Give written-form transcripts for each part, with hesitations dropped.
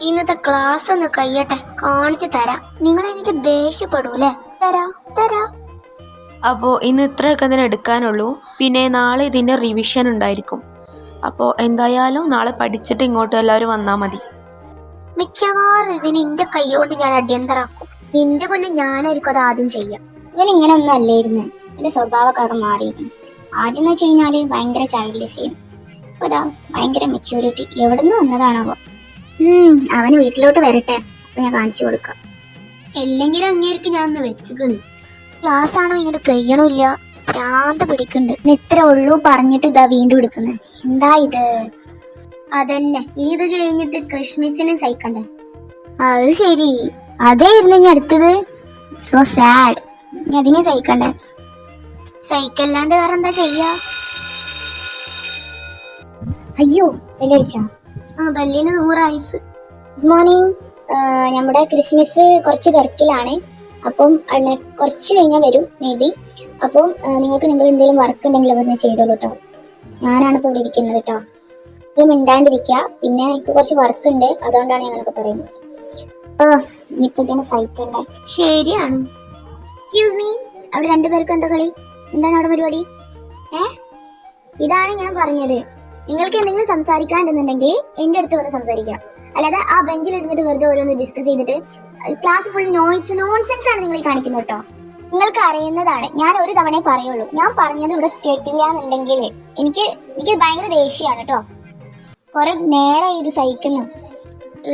ഇന്നത്തെ ക്ലാസ് ഒന്ന് കഴിയട്ടെ, കാണിച്ചു തരാം. നിങ്ങൾ എനിക്ക് ദേഷ്യപ്പെടൂലേ? തരാ. അപ്പോൾ ഇന്ന് ഇത്രയൊക്കെ തന്നെ എടുക്കാനുള്ളൂ. പിന്നെ നാളെ ഇതിൻ്റെ റിവിഷൻ ഉണ്ടായിരിക്കും. അപ്പോൾ എന്തായാലും നാളെ പഠിച്ചിട്ട് ഇങ്ങോട്ട് എല്ലാവരും വന്നാൽ മതി. മിക്കവാറും ഇതിന് എന്റെ കൈകൊണ്ട് ഞാൻ അടിയന്തരാക്കും. നിന്റെ മുന്നേ ഞാനായിരിക്കും അത് ആദ്യം ചെയ്യാം. ഇവൻ ഇങ്ങനെ ഒന്നും അല്ലായിരുന്നു. എന്റെ സ്വഭാവമൊക്കെ മാറിയിരുന്നു. ആദ്യം എന്ന് വെച്ച് കഴിഞ്ഞാല് ഭയങ്കര ചൈൽഡിഷ് ചെയ്യും. ഇപ്പൊ ഇതാ ഭയങ്കര മെച്യൂരിറ്റി. എവിടുന്ന് വന്നതാണാവോ? അവന് വീട്ടിലോട്ട് വരട്ടെ, അപ്പൊ ഞാൻ കാണിച്ചു കൊടുക്കാം. എല്ലെങ്കിലും അങ്ങേർക്ക് ഞാൻ ഒന്ന് വെച്ചിക്കണ്. ക്ലാസ് ആണോ ഇങ്ങോട്ട് കഴിയണില്ല, ഭ്രാന്ത് പിടിക്കുന്നുണ്ട്. ഇത്ര ഉള്ളൂ പറഞ്ഞിട്ട് ഇതാ വീണ്ടും എടുക്കുന്നത്. എന്താ ഇത്? അതന്നെ, ഇത് കഴിഞ്ഞിട്ട് ക്രിസ്മസിന് സഹിക്കണ്ടേ? അത് ശരി, അതായിരുന്നു ഇനി അടുത്തത്. So sad. അതിനെ സഹിക്കണ്ടേ? സഹിക്കല്ലാണ്ട് വേറെ എന്താ ചെയ്യാ? അയ്യോ ബെല്ലടിച്ച. ബല്ലിന് 100 ആയുസ്. Good morning. നമ്മുടെ ക്രിസ്മസ് കുറച്ച് തിരക്കിലാണ്. അപ്പം കുറച്ച് കഴിഞ്ഞാൽ വരും മേ ബി. അപ്പം നിങ്ങൾക്ക് എന്തെങ്കിലും വർക്ക് ഉണ്ടെങ്കിൽ അവിടുന്ന് ചെയ്തോളൂ കേട്ടോ. ഞാനാണ് ഇപ്പോൾ ഇവിടെ ഇരിക്കുന്നത് കേട്ടോ. ഇത് മിണ്ടാണ്ടിരിക്കുക. പിന്നെ എനിക്ക് കുറച്ച് വർക്ക് ഉണ്ട്, അതുകൊണ്ടാണ് ഞങ്ങളൊക്കെ പറയുന്നത്. ഇനിയിപ്പോൾ ഇതിനെ സഹിക്കണ്ടേ? ശരിയാണ്. എക്സ്ക്യൂസ് മീ, അവിടെ രണ്ടുപേർക്കും എന്താ കളി? എന്താണ് അവിടെ പരിപാടി? ഇതാണ് ഞാൻ പറഞ്ഞത്. നിങ്ങൾക്ക് എന്തെങ്കിലും സംസാരിക്കാണ്ടെന്നുണ്ടെങ്കിൽ എൻ്റെ അടുത്ത് വന്ന് സംസാരിക്കാം. അല്ലാതെ ആ ബെഞ്ചിൽ ഇരുന്നിട്ട് വെറുതെ ഓരോന്ന് ഡിസ്കസ് ചെയ്തിട്ട് ക്ലാസ് ഫുൾ നോൺസെൻസ് ആണ് നിങ്ങൾ കാണിക്കുന്നത് കേട്ടോ. നിങ്ങൾക്ക് അറിയുന്നതാണ്, ഞാൻ ഒരു തവണ പറയുള്ളൂ. ഞാൻ പറഞ്ഞത് ഇവിടെ കേട്ടില്ല എന്നുണ്ടെങ്കിൽ എനിക്ക് ഭയങ്കര ദേഷ്യമാണ് കേട്ടോ. കുറെ നേരം ഇത് സഹിക്കുന്നു.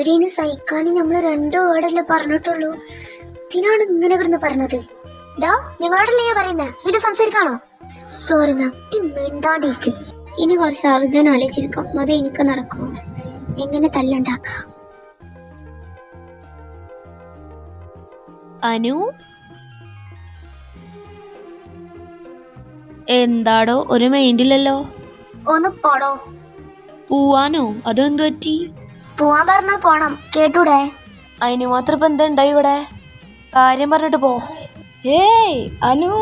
എടീന് സഹിക്കാൻ നമ്മൾ 2 വേർഡല്ലേ പറഞ്ഞിട്ടുള്ളൂ. ഇതിനാണ് ഇങ്ങനെ കിടന്ന് പറഞ്ഞത്. ഞങ്ങളോടല്ലേ ഞാൻ പറയുന്നത്? വീട്ടിൽ സംസാരിക്കാണോ? Sorry ma'am, മിണ്ടാണ്ടിരിക്കും. ഇനി കുറച്ച് അർജുന ആലോചിച്ചിരിക്കും. അത് എനിക്ക് നടക്കുമോ? എങ്ങനെ തല്ലുണ്ടാക്കാം? അനു, എന്താടോ ഒരു മൈൻഡില്ലല്ലോ? ഒന്ന് പോടോ. പോവാനോ? അതെന്തു പറ്റി? പോവാൻ പറഞ്ഞാ പോണം, കേട്ടൂടെ? അതിന് മാത്രം ഇപ്പൊ എന്താ ഉണ്ടായി ഇവിടെ? കാര്യം പറഞ്ഞിട്ട് പോ. ഏയ് അനു,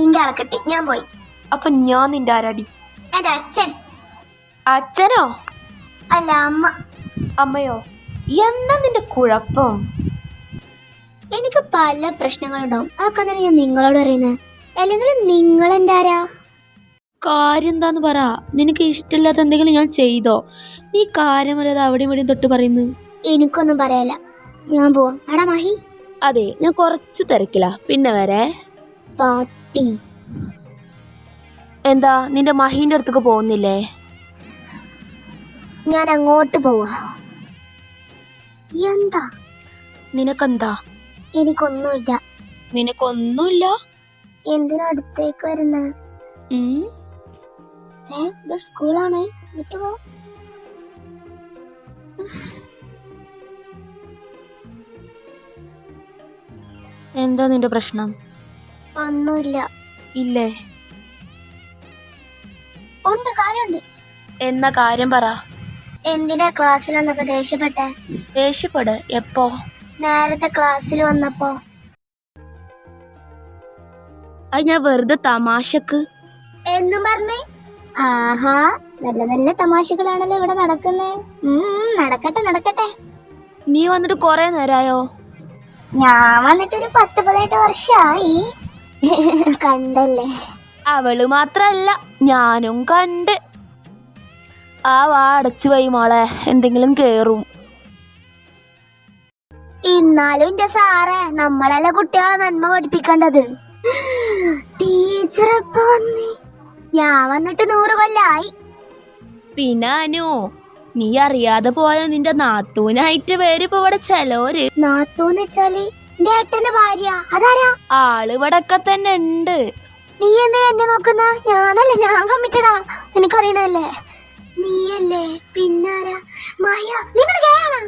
ഇന്റെ ആളെ കെട്ടി ഞാൻ പോയി. അപ്പൊ ഞാൻ നിന്റെ ആരാടി? എന്റെ അച്ഛൻ. അച്ഛനോ? അല്ല, അമ്മ. അമ്മയോ? എന്താ നിന്റെ കുഴപ്പം? എനിക്ക് പല പ്രശ്നങ്ങളുണ്ടാവും. അതൊക്കെ തന്നെ ഞാൻ നിങ്ങളോട് പറയുന്നത്. അല്ലെങ്കിൽ നിങ്ങൾ എന്താരാ? കാര്യം എന്താന്ന് പറ. നിനക്ക് ഇഷ്ടമില്ലാത്ത എന്തെങ്കിലും ഞാൻ ചെയ്തോ? നീ കാര്യം അറിയാതെ അവിടെയും ഇവിടെയും തൊട്ട് പറയുന്നു. എനിക്കൊന്നും പറയാല്ല, ഞാൻ പോവാം. എടാ മഹി. അതെ, ഞാൻ കുറച്ച് തിരക്കില്ല, പിന്നെ വരെ. പാട്ടി. എന്താ നിന്റെ മഹീന്റെ അടുത്തേക്ക് പോകുന്നില്ലേ? ഞാൻ അങ്ങോട്ട് പോവാ. എന്താ? നിനക്കെന്താ? എനിക്കൊന്നുമില്ല. നിനക്കൊന്നുമില്ല? എന്തിനാ അടുത്തേക്ക് വരുന്നത്? ഇത് സ്കൂളാണ്, വിട്ടുപോ. എന്താ നിന്റെ പ്രശ്നം? ഒന്നുമില്ല. ഇല്ലേ? ഉണ്ട്, കാര്യമുണ്ട്. എന്നാ കാര്യം പറ. എന്തിനാ ക്ലാസ്സിൽ വന്നപ്പോ ദേഷ്യപ്പെട്ടെ? ദേഷ്യപ്പെട്. എപ്പോ? നേരത്തെ ക്ലാസ്സിൽ വന്നപ്പോ. അത് ഞാൻ വെറുതെ തമാശക്ക്. എന്നും പറഞ്ഞേ? ആഹാ, നല്ല നല്ല തമാശകളാണല്ലോ ഇവിടെ നടക്കുന്നേ. നടക്കട്ടെ. നീ വന്നിട്ട് കൊറേ നേരായോ? ഞാൻ വന്നിട്ടൊരു 10-18 വർഷമായി. കണ്ടല്ലേ? അവള് മാത്രല്ല, ഞാനും കണ്ട്. ആ വാ അടച്ചു പോയി മോളെ, എന്തെങ്കിലും കേറും. എന്നാലും എന്റെ സാറേ, നമ്മളല്ല കുട്ടികളെ നന്മ പഠിപ്പിക്കേണ്ടത്. ടീച്ചർ എപ്പ വന്നേ? ഞാൻ വന്നിട്ട് 100 കൊല്ലായി. പിന്നെ അനു, നീ അറിയാതെ പോയ നിന്റെ നാത്തൂനായിട്ട് വരും ഇപ്പൊ ഇവിടെ ചെലോര്. നാത്തൂന്ന് വെച്ചാല് എന്റെ ഏട്ടന്റെ ഭാര്യ. അതാരാ? ആള് ഇവിടൊക്കെ തന്നെ ഉണ്ട്. നീ എന്തിനാ എന്നെ നോക്കുന്ന? ഞാനല്ലേ, ഞാൻ കമ്മിറ്റഡാ, നിനക്കറിയണല്ലേ? നീയല്ലേ? പിന്നാരാ? മായ. നിങ്ങൾ കേളാ?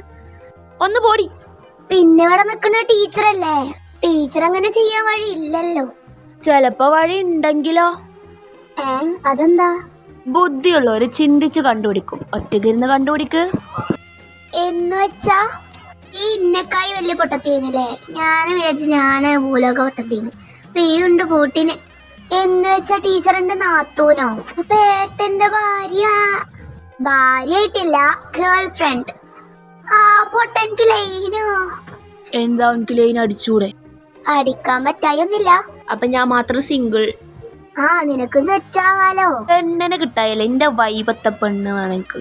ഒന്ന് പോടി. പിന്നെ ഇവിടെ നിക്കുന്ന ടീച്ചറല്ലേ? ടീച്ചർ അങ്ങനെ ചെയ്യാൻ വഴി ഇല്ലല്ലോ. ചെലപ്പോ വഴി ഉണ്ടെങ്കിലോ? അതെന്താ? ബുദ്ധിയുള്ളവര് ചിന്തിച്ച് കണ്ടുപിടിക്കും. ഒറ്റക്കിരുന്ന് കണ്ടുപിടിക്ക്. എന്ന് വെച്ചാ ഈ ഇന്നക്കായി വലിയ പൊട്ടത്തിന്നല്ലേ? ഞാൻ വിചാരിച്ചു ഞാന് ഭൂലോക പൊട്ടത്തിന്ന്. പേരുണ്ട് കൂട്ടിന്. എന്ന് വെച്ചാ ടീച്ചറിന്റെ നാത്തൂനോ? അപ്പൊ ഏട്ടന്റെ ഭാര്യ. ഭാര്യയായിട്ടില്ല, ഗേൾ ഫ്രണ്ട്. ആ പൊട്ടാ എനിക്ക് ലൈനോ. എന്താ എനിക്ക് ലൈൻ അടിച്ചൂടെ? അടിക്കാൻ പറ്റായൊന്നില്ല. അപ്പൊ ഞാൻ മാത്രം സിംഗിൾ. ആ നിനക്ക് സെറ്റ് ആവാലോ. പെണ്ണിനെ കിട്ടായല്ലേ, എന്റെ വൈബത്തെ പെണ്ണ് വേണം എനിക്ക്.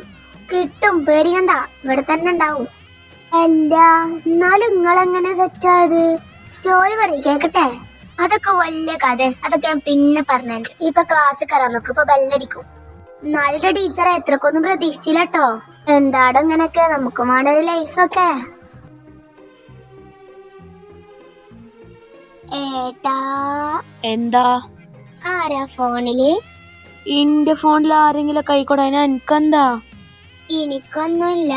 കിട്ടും, പേടിക്കണ്ട, ഇവിടെ തന്നെ ഉണ്ടാവും. അല്ല എന്നാലും നിങ്ങളെങ്ങനെ സെറ്റ് ആയത്? സ്റ്റോറി പറയും കേക്കട്ടെ. അതൊക്കെ വലിയ കഥ, അതൊക്കെ ഞാൻ പിന്നെ പറഞ്ഞിട്ടുണ്ട്. ഇപ്പൊ ക്ലാസ് കയറാൻ നോക്ക്, ഇപ്പൊ ബെല്ലടിക്കും. എന്നാലും ടീച്ചറെ എത്രക്കൊന്നും പ്രതീക്ഷിച്ചില്ല കേട്ടോ. എന്താടോ ഇങ്ങനൊക്കെ, നമുക്ക് വേണ്ട ഒരു ലൈഫൊക്കെ. ഏട്ടാ. എന്താ? ആരാ ഫോണില്? എന്റെ ഫോണിൽ ആരെങ്കിലും കൈക്കൊടാ, എനിക്കെന്താ? എനിക്കൊന്നുമില്ല,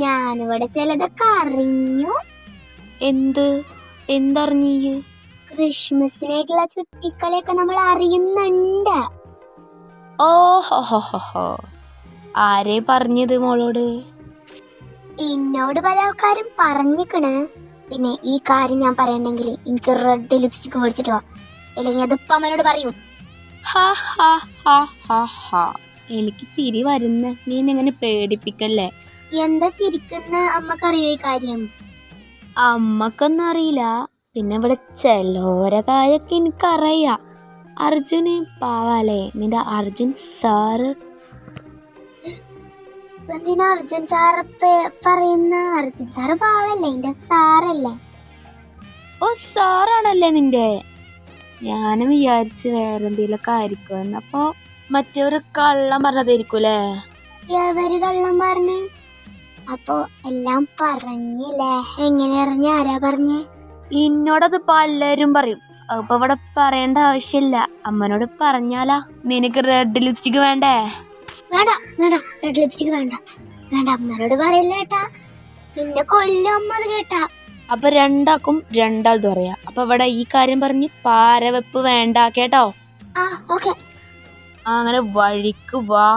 ഞാനിവിടെ ചിലതൊക്കെ അറിഞ്ഞു. എന്തറിഞ്ഞീ? ക്രിസ്മസിനായിട്ടുള്ള ചുറ്റിക്കളിയൊക്കെ നമ്മൾ അറിയുന്നുണ്ട്. ഓഹോ, ആരേ പറഞ്ഞത് മോളോട്? എന്നോട് പല ആൾക്കാരും പറഞ്ഞിക്കണ്. പിന്നെ ഈ കാര്യം ഞാൻ പറയണ്ടെങ്കിൽ എനിക്ക് റെഡ് ലിപ്സ്റ്റിക് മേടിച്ചിട്ട് വാ, അല്ലെങ്കിൽ അതിപ്പോ അമ്മനോട് പറയും. എനിക്ക് ചിരി വരുന്ന, നീ എങ്ങനെ പേടിപ്പിക്കല്ലേ. എന്താ ചിരിക്കുന്ന? അമ്മക്കറിയോ ഈ കാര്യം? അമ്മക്കൊന്നും അറിയില്ല, പിന്നെ ഇവിടെ ചെലോര കാര്യൊക്കെ എനിക്കറിയാം. അർജുന് പാവാലേ, നിന്റെ അർജുൻ സാറ്. എന്തിനാ അർജുൻ സാറ് പറയുന്ന? അർജുൻ സാറ് പാവല്ലേ, എന്റെ സാറല്ലേ. ഓ സാറാണല്ലേ നിന്റെ? ഞാനും വിചാരിച്ച് വേറെന്തെങ്കിലുമൊക്കെ ആയിരിക്കും. അപ്പൊ മറ്റൊരു കള്ളം പറഞ്ഞതായിരിക്കൂലേ? എവര് കള്ളം പറഞ്ഞ്? അപ്പൊ എല്ലാം പറഞ്ഞില്ലേ? എങ്ങനെ അറിഞ്ഞ? ആരാ പറഞ്ഞേ? എന്നോടത് പലരും പറയും. അപ്പൊ ഇവിടെ പറയേണ്ട ആവശ്യമില്ല, അമ്മനോട് പറഞ്ഞാലാ. നിനക്ക് റെഡ് ലിപ്സ്റ്റിക് വേണ്ടേ? വേണ്ട വേണ്ട, റെഡ് ലിപ്സ്റ്റിക് വേണ്ട വേണ്ട, അമ്മനോട് പറയില്ല കേട്ടാ, നിന്നെ കൊല്ലും അമ്മ അത് കേട്ടാ. അപ്പൊ രണ്ടാക്കും രണ്ടാൾത് പറയാ. അപ്പൊ ഇവിടെ ഈ കാര്യം പറഞ്ഞ് പാരവെപ്പ് വേണ്ട കേട്ടോ. ആ ഓക്കെ. അങ്ങനെ വഴിക്ക് വാ.